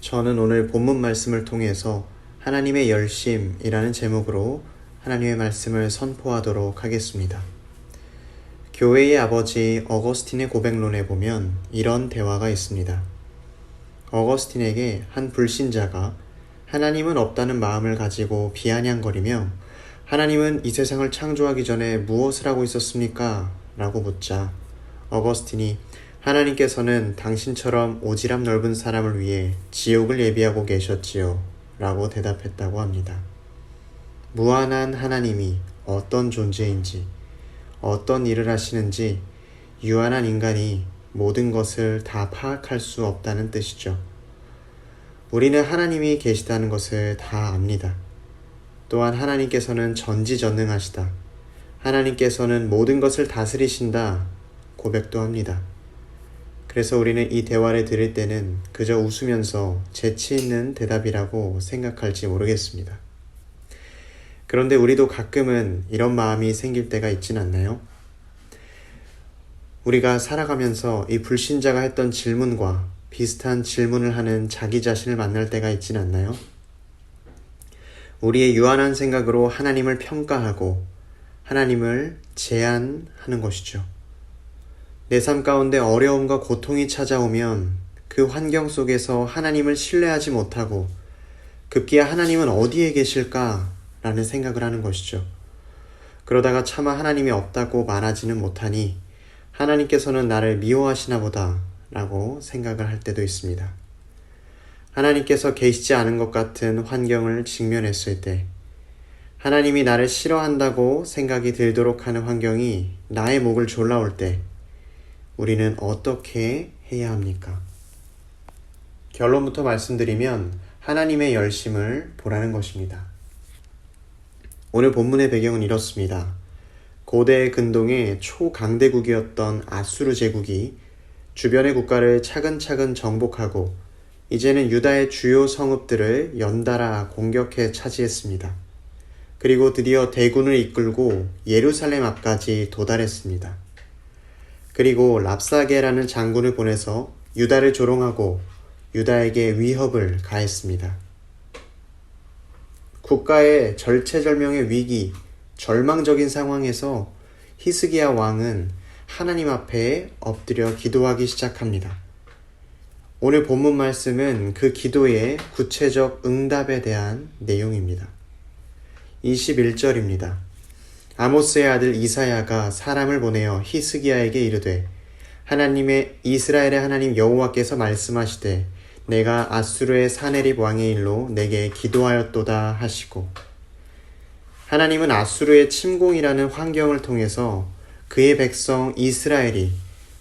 저는 오늘 본문 말씀을 통해서 하나님의 열심이라는 제목으로 하나님의 말씀을 선포하도록 하겠습니다. 교회의 아버지 어거스틴의 고백론에 보면 이런 대화가 있습니다. 어거스틴에게 한 불신자가 하나님은 없다는 마음을 가지고 비아냥거리며 하나님은 이 세상을 창조하기 전에 무엇을 하고 있었습니까? 라고 묻자 어거스틴이 하나님께서는 당신처럼 오지랖 넓은 사람을 위해 지옥을 예비하고 계셨지요 라고 대답했다고 합니다. 무한한 하나님이 어떤 존재인지, 어떤 일을 하시는지 유한한 인간이 모든 것을 다 파악할 수 없다는 뜻이죠. 우리는 하나님이 계시다는 것을 다 압니다. 또한 하나님께서는 전지전능하시다. 하나님께서는 모든 것을 다스리신다 고백도 합니다. 그래서 우리는 이 대화를 들을 때는 그저 웃으면서 재치 있는 대답이라고 생각할지 모르겠습니다. 그런데 우리도 가끔은 이런 마음이 생길 때가 있진 않나요? 우리가 살아가면서 이 불신자가 했던 질문과 비슷한 질문을 하는 자기 자신을 만날 때가 있진 않나요? 우리의 유한한 생각으로 하나님을 평가하고 하나님을 제한하는 것이죠. 내 삶 가운데 어려움과 고통이 찾아오면 그 환경 속에서 하나님을 신뢰하지 못하고 급기야 하나님은 어디에 계실까? 라는 생각을 하는 것이죠. 그러다가 차마 하나님이 없다고 말하지는 못하니 하나님께서는 나를 미워하시나 보다 라고 생각을 할 때도 있습니다. 하나님께서 계시지 않은 것 같은 환경을 직면했을 때 하나님이 나를 싫어한다고 생각이 들도록 하는 환경이 나의 목을 졸라올 때 우리는 어떻게 해야 합니까? 결론부터 말씀드리면 하나님의 열심을 보라는 것입니다. 오늘 본문의 배경은 이렇습니다. 고대 근동의 초강대국이었던 아수르 제국이 주변의 국가를 차근차근 정복하고 이제는 유다의 주요 성읍들을 연달아 공격해 차지했습니다. 그리고 드디어 대군을 이끌고 예루살렘 앞까지 도달했습니다. 그리고 랍사게라는 장군을 보내서 유다를 조롱하고 유다에게 위협을 가했습니다. 국가의 절체절명의 위기, 절망적인 상황에서 히스기야 왕은 하나님 앞에 엎드려 기도하기 시작합니다. 오늘 본문 말씀은 그 기도의 구체적 응답에 대한 내용입니다. 21절입니다. 아모스의 아들 이사야가 사람을 보내어 히스기야에게 이르되 하나님의 이스라엘의 하나님 여호와께서 말씀하시되 내가 아수르의 사네립 왕의 일로 내게 기도하였도다 하시고 하나님은 아수르의 침공이라는 환경을 통해서 그의 백성 이스라엘이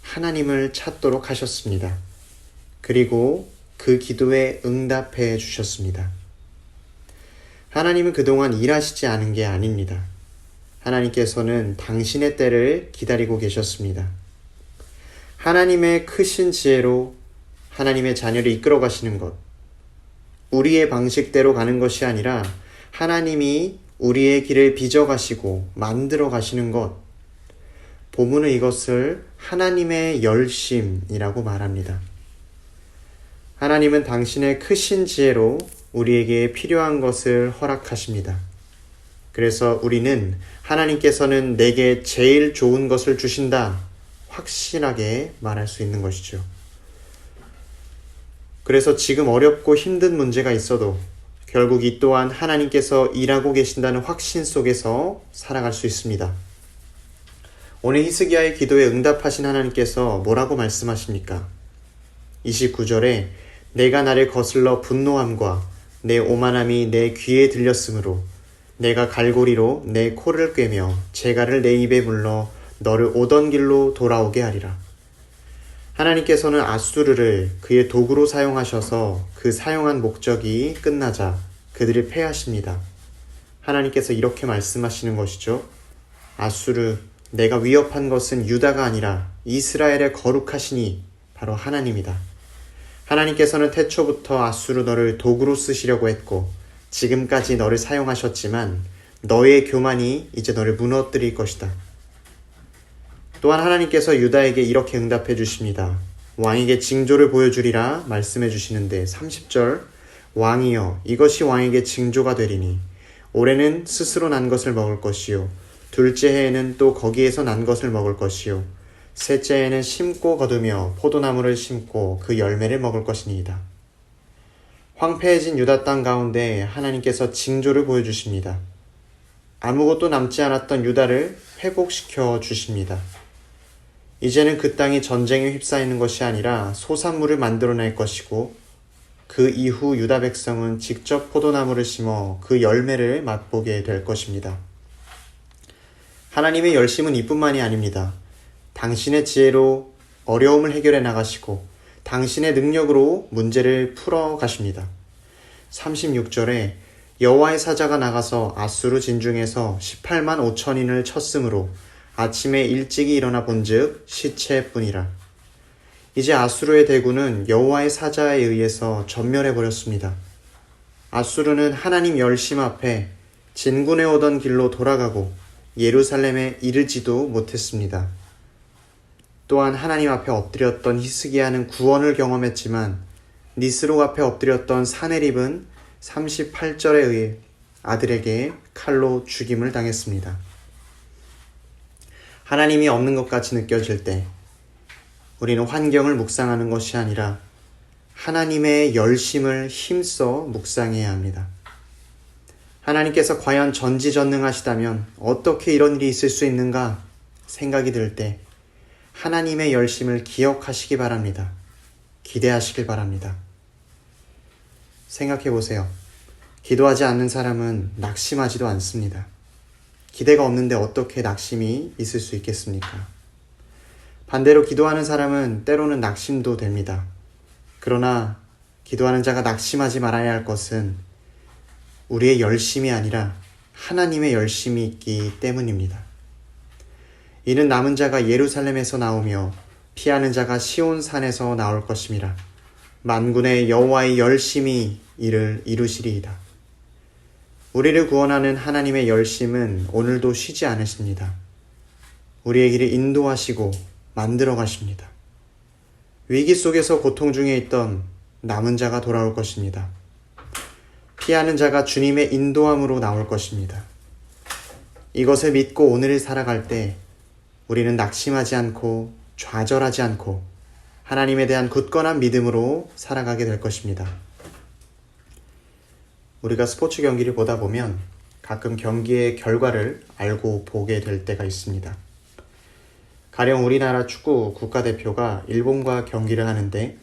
하나님을 찾도록 하셨습니다. 그리고 그 기도에 응답해 주셨습니다. 하나님은 그동안 일하시지 않은 게 아닙니다. 하나님께서는 당신의 때를 기다리고 계셨습니다. 하나님의 크신 지혜로 하나님의 자녀를 이끌어 가시는 것, 우리의 방식대로 가는 것이 아니라 하나님이 우리의 길을 빚어 가시고 만들어 가시는 것, 본문은 이것을 하나님의 열심이라고 말합니다. 하나님은 당신의 크신 지혜로 우리에게 필요한 것을 허락하십니다. 그래서 우리는 하나님께서는 내게 제일 좋은 것을 주신다 확실하게 말할 수 있는 것이죠. 그래서 지금 어렵고 힘든 문제가 있어도 결국 이 또한 하나님께서 일하고 계신다는 확신 속에서 살아갈 수 있습니다. 오늘 히스기야의 기도에 응답하신 하나님께서 뭐라고 말씀하십니까? 29절에 내가 나를 거슬러 분노함과 내 오만함이 내 귀에 들렸으므로 내가 갈고리로 내 코를 꿰며 재갈을 내 입에 불러 너를 오던 길로 돌아오게 하리라. 하나님께서는 아수르를 그의 도구로 사용하셔서 그 사용한 목적이 끝나자 그들을 패하십니다. 하나님께서 이렇게 말씀하시는 것이죠. 아수르, 내가 위협한 것은 유다가 아니라 이스라엘의 거룩하시니 바로 하나님이다. 하나님께서는 태초부터 아수르 너를 도구로 쓰시려고 했고 지금까지 너를 사용하셨지만 너의 교만이 이제 너를 무너뜨릴 것이다. 또한 하나님께서 유다에게 이렇게 응답해 주십니다. 왕에게 징조를 보여주리라 말씀해 주시는데 30절 왕이여 이것이 왕에게 징조가 되리니 올해는 스스로 난 것을 먹을 것이요 둘째 해에는 또 거기에서 난 것을 먹을 것이요 셋째 해에는 심고 거두며 포도나무를 심고 그 열매를 먹을 것이니이다. 황폐해진 유다 땅 가운데 하나님께서 징조를 보여주십니다. 아무것도 남지 않았던 유다를 회복시켜 주십니다. 이제는 그 땅이 전쟁에 휩싸이는 것이 아니라 소산물을 만들어낼 것이고 그 이후 유다 백성은 직접 포도나무를 심어 그 열매를 맛보게 될 것입니다. 하나님의 열심은 이뿐만이 아닙니다. 당신의 지혜로 어려움을 해결해 나가시고 당신의 능력으로 문제를 풀어 가십니다. 36절에 여호와의 사자가 나가서 아수르 진중에서 18만 5천인을 쳤으므로 아침에 일찍이 일어나 본즉 시체뿐이라. 이제 아수르의 대군은 여호와의 사자에 의해서 전멸해 버렸습니다. 아수르는 하나님 열심 앞에 진군해 오던 길로 돌아가고 예루살렘에 이르지도 못했습니다. 또한 하나님 앞에 엎드렸던 히스기야는 구원을 경험했지만 니스록 앞에 엎드렸던 사네립은 38절에 의해 아들에게 칼로 죽임을 당했습니다. 하나님이 없는 것 같이 느껴질 때 우리는 환경을 묵상하는 것이 아니라 하나님의 열심을 힘써 묵상해야 합니다. 하나님께서 과연 전지전능하시다면 어떻게 이런 일이 있을 수 있는가 생각이 들 때 하나님의 열심을 기억하시기 바랍니다. 기대하시길 바랍니다. 생각해 보세요. 기도하지 않는 사람은 낙심하지도 않습니다. 기대가 없는데 어떻게 낙심이 있을 수 있겠습니까? 반대로 기도하는 사람은 때로는 낙심도 됩니다. 그러나 기도하는 자가 낙심하지 말아야 할 것은 우리의 열심이 아니라 하나님의 열심이 있기 때문입니다. 이는 남은 자가 예루살렘에서 나오며 피하는 자가 시온산에서 나올 것임이라. 만군의 여호와의 열심이 이를 이루시리이다. 우리를 구원하는 하나님의 열심은 오늘도 쉬지 않으십니다. 우리의 길을 인도하시고 만들어 가십니다. 위기 속에서 고통 중에 있던 남은 자가 돌아올 것입니다. 피하는 자가 주님의 인도함으로 나올 것입니다. 이것을 믿고 오늘을 살아갈 때 우리는 낙심하지 않고 좌절하지 않고 하나님에 대한 굳건한 믿음으로 살아가게 될 것입니다. 우리가 스포츠 경기를 보다 보면 가끔 경기의 결과를 알고 보게 될 때가 있습니다. 가령 우리나라 축구 국가대표가 일본과 경기를 하는데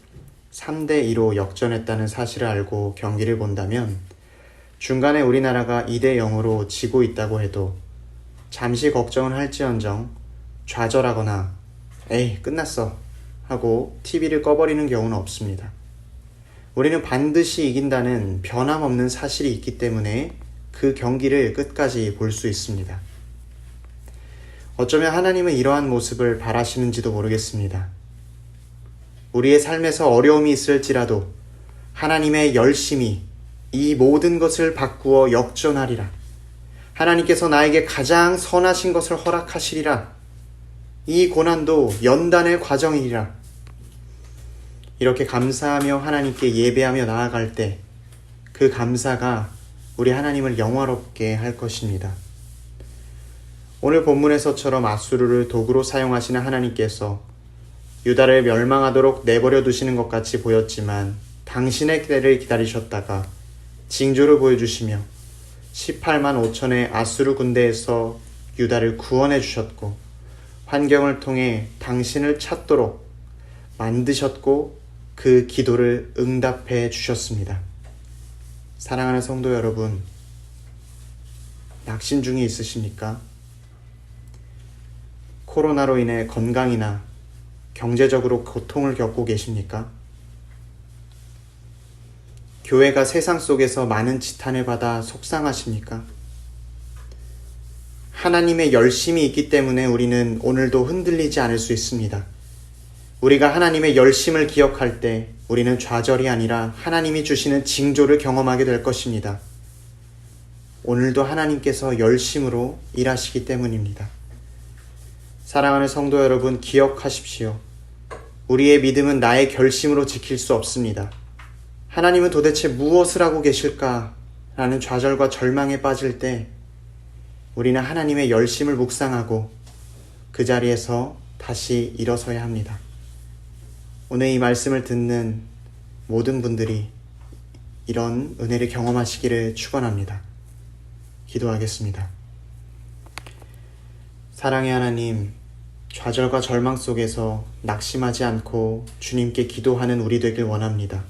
3대2로 역전했다는 사실을 알고 경기를 본다면 중간에 우리나라가 2대0으로 지고 있다고 해도 잠시 걱정은 할지언정 좌절하거나 에이 끝났어 하고 TV를 꺼버리는 경우는 없습니다. 우리는 반드시 이긴다는 변함없는 사실이 있기 때문에 그 경기를 끝까지 볼 수 있습니다. 어쩌면 하나님은 이러한 모습을 바라시는지도 모르겠습니다. 우리의 삶에서 어려움이 있을지라도 하나님의 열심이 이 모든 것을 바꾸어 역전하리라. 하나님께서 나에게 가장 선하신 것을 허락하시리라. 이 고난도 연단의 과정이리라. 이렇게 감사하며 하나님께 예배하며 나아갈 때 그 감사가 우리 하나님을 영화롭게 할 것입니다. 오늘 본문에서처럼 아수르를 도구로 사용하시는 하나님께서 유다를 멸망하도록 내버려 두시는 것 같이 보였지만 당신의 때를 기다리셨다가 징조를 보여주시며 18만 5천의 아수르 군대에서 유다를 구원해 주셨고 환경을 통해 당신을 찾도록 만드셨고 그 기도를 응답해 주셨습니다. 사랑하는 성도 여러분, 낙심 중에 있으십니까? 코로나로 인해 건강이나 경제적으로 고통을 겪고 계십니까? 교회가 세상 속에서 많은 지탄을 받아 속상하십니까? 하나님의 열심이 있기 때문에 우리는 오늘도 흔들리지 않을 수 있습니다. 우리가 하나님의 열심을 기억할 때 우리는 좌절이 아니라 하나님이 주시는 징조를 경험하게 될 것입니다. 오늘도 하나님께서 열심으로 일하시기 때문입니다. 사랑하는 성도 여러분, 기억하십시오. 우리의 믿음은 나의 결심으로 지킬 수 없습니다. 하나님은 도대체 무엇을 하고 계실까? 라는 좌절과 절망에 빠질 때 우리는 하나님의 열심을 묵상하고 그 자리에서 다시 일어서야 합니다. 오늘 이 말씀을 듣는 모든 분들이 이런 은혜를 경험하시기를 축원합니다. 기도하겠습니다. 사랑의 하나님, 좌절과 절망 속에서 낙심하지 않고 주님께 기도하는 우리 되길 원합니다.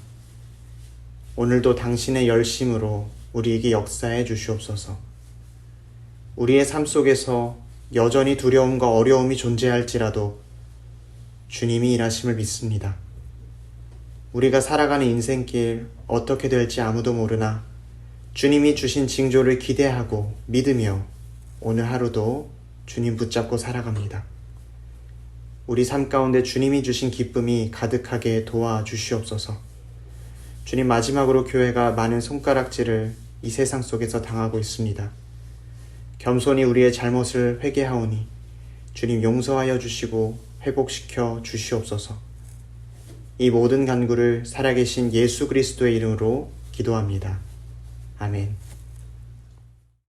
오늘도 당신의 열심으로 우리에게 역사해 주시옵소서. 우리의 삶 속에서 여전히 두려움과 어려움이 존재할지라도 주님이 일하심을 믿습니다. 우리가 살아가는 인생길 어떻게 될지 아무도 모르나 주님이 주신 징조를 기대하고 믿으며 오늘 하루도 주님 붙잡고 살아갑니다. 우리 삶 가운데 주님이 주신 기쁨이 가득하게 도와주시옵소서. 주님, 마지막으로 교회가 많은 손가락질을 이 세상 속에서 당하고 있습니다. 겸손히 우리의 잘못을 회개하오니 주님 용서하여 주시고 회복시켜 주시옵소서. 이 모든 간구를 살아계신 예수 그리스도의 이름으로 기도합니다. 아멘.